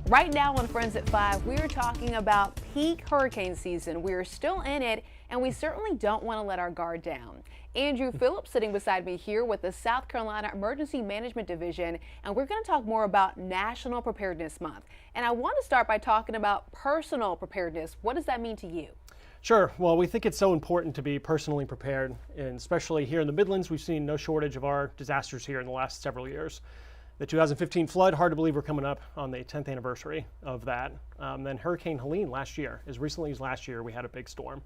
Right now on Friends at 5, we are talking about peak hurricane season. We are still in it, and we certainly don't want to let our guard down. Andrew Phillips sitting beside me here with the South Carolina Emergency Management Division, and we're going to talk more about National Preparedness Month. And I want to start by talking about personal preparedness. What does that mean to you? Sure. Well, we think it's so important to be personally prepared, and especially here in the Midlands, we've seen no shortage of our disasters here in the last several years. The 2015 flood, hard to believe we're coming up on the 10th anniversary of that. Then Hurricane Helene last year, as recently as last year, we had a big storm.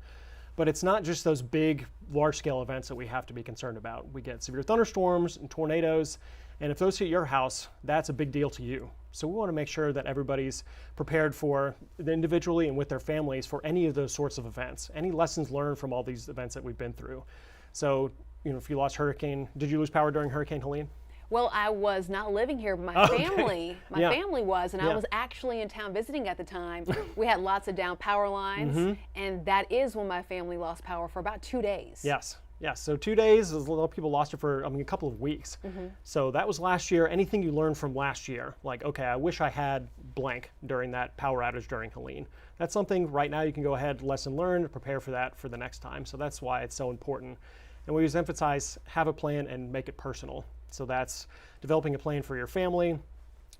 But it's not just those big, large-scale events that we have to be concerned about. We get severe thunderstorms and tornadoes, and if those hit your house, that's a big deal to you. So we want to make sure that everybody's prepared for individually and with their families for any of those sorts of events, any lessons learned from all these events that we've been through. So, if you lost did you lose power during Hurricane Helene? Well, I was not living here, but my family was, and I was actually in town visiting at the time. We had lots of down power lines, and that is when my family lost power for about 2 days. Yes. So 2 days, a lot of people lost it for a couple of weeks. So that was last year. Anything you learned from last year, like, okay, I wish I had blank during that power outage during Helene. That's something right now you can go ahead, lesson learned, prepare for that for the next time. So that's why it's so important. And we always emphasize, have a plan and make it personal. So that's developing a plan for your family,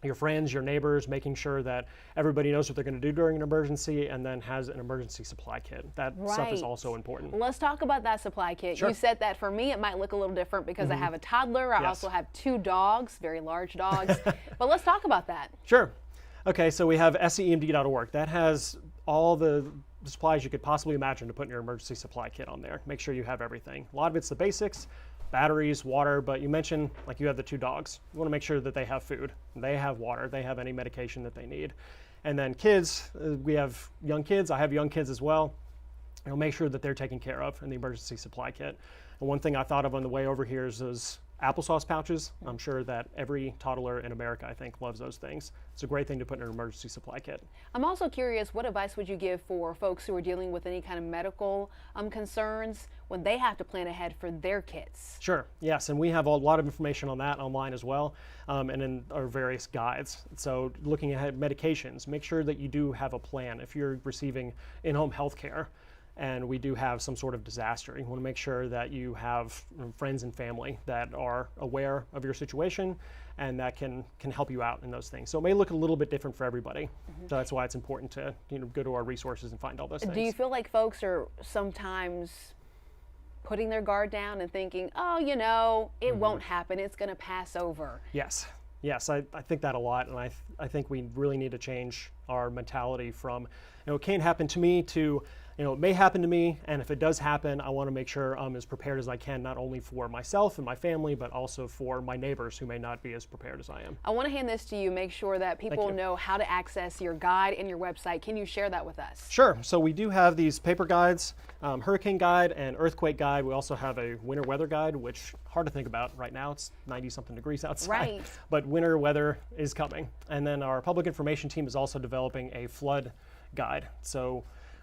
your friends, your neighbors, making sure that everybody knows what they're going to do during an emergency and then has an emergency supply kit. That stuff is also important. Let's talk about that supply kit. Sure. You said that for me, it might look a little different because I have a toddler. I also have 2 dogs, very large dogs. But let's talk about that. Sure. Okay, so we have SEMD.org. That has all the supplies you could possibly imagine to put in your emergency supply kit on there. Make sure you have everything. A lot of it's the basics. Batteries, water, but you mentioned like you have the 2 dogs. You want to make sure that they have food, they have water, they have any medication that they need. And then kids, we have young kids, I have young kids as well. Make sure that they're taken care of in the emergency supply kit. And one thing I thought of on the way over here is those applesauce pouches. I'm sure that every toddler in America, I think, loves those things. It's a great thing to put in an emergency supply kit. I'm also curious, what advice would you give for folks who are dealing with any kind of medical concerns when they have to plan ahead for their kits? Sure, yes, and we have a lot of information on that online as well, and in our various guides. So looking ahead, medications, make sure that you do have a plan. If you're receiving in-home health care, and we do have some sort of disaster, you want to make sure that you have friends and family that are aware of your situation and that can help you out in those things. So it may look a little bit different for everybody. So that's why it's important to go to our resources and find all those things. Do you feel like folks are sometimes putting their guard down and thinking, oh, it won't happen, it's going to pass over? Yes, I think that a lot, and I think we really need to change our mentality from, it can't happen to me to, it may happen to me, and if it does happen, I want to make sure I'm as prepared as I can, not only for myself and my family, but also for my neighbors who may not be as prepared as I am. I want to hand this to you, make sure that people know how to access your guide and your website. Can you share that with us? Sure. So we do have these paper guides, hurricane guide and earthquake guide. We also have a winter weather guide, which hard to think about right now. It's 90-something degrees outside. Right. But winter weather is coming. And then our public information team is also developing a flood guide. So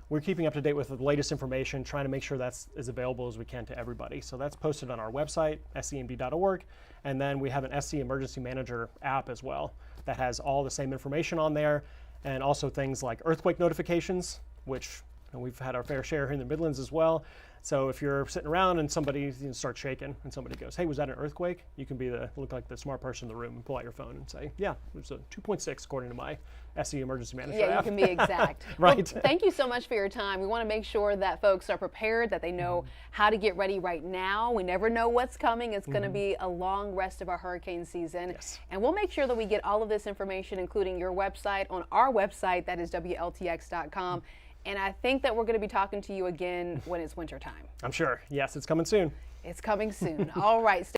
we're keeping up to date with the latest information, trying to make sure that's as available as we can to everybody. So that's posted on our website, SEMD.org. And then we have an SC Emergency Manager app as well that has all the same information on there, and also things like earthquake notifications, which we've had our fair share here in the Midlands as well. So if you're sitting around and somebody starts shaking and somebody goes, hey, was that an earthquake? You can look like the smart person in the room and pull out your phone and say, yeah, it was a 2.6 according to my SE Emergency Manager app. You can be exact. Right. Well, thank you so much for your time. We want to make sure that folks are prepared, that they know how to get ready right now. We never know what's coming. It's going to be a long rest of our hurricane season. Yes. And we'll make sure that we get all of this information, including your website, on our website, that is WLTX.com. And I think that we're going to be talking to you again when it's wintertime. I'm sure. Yes, it's coming soon. It's coming soon. All right.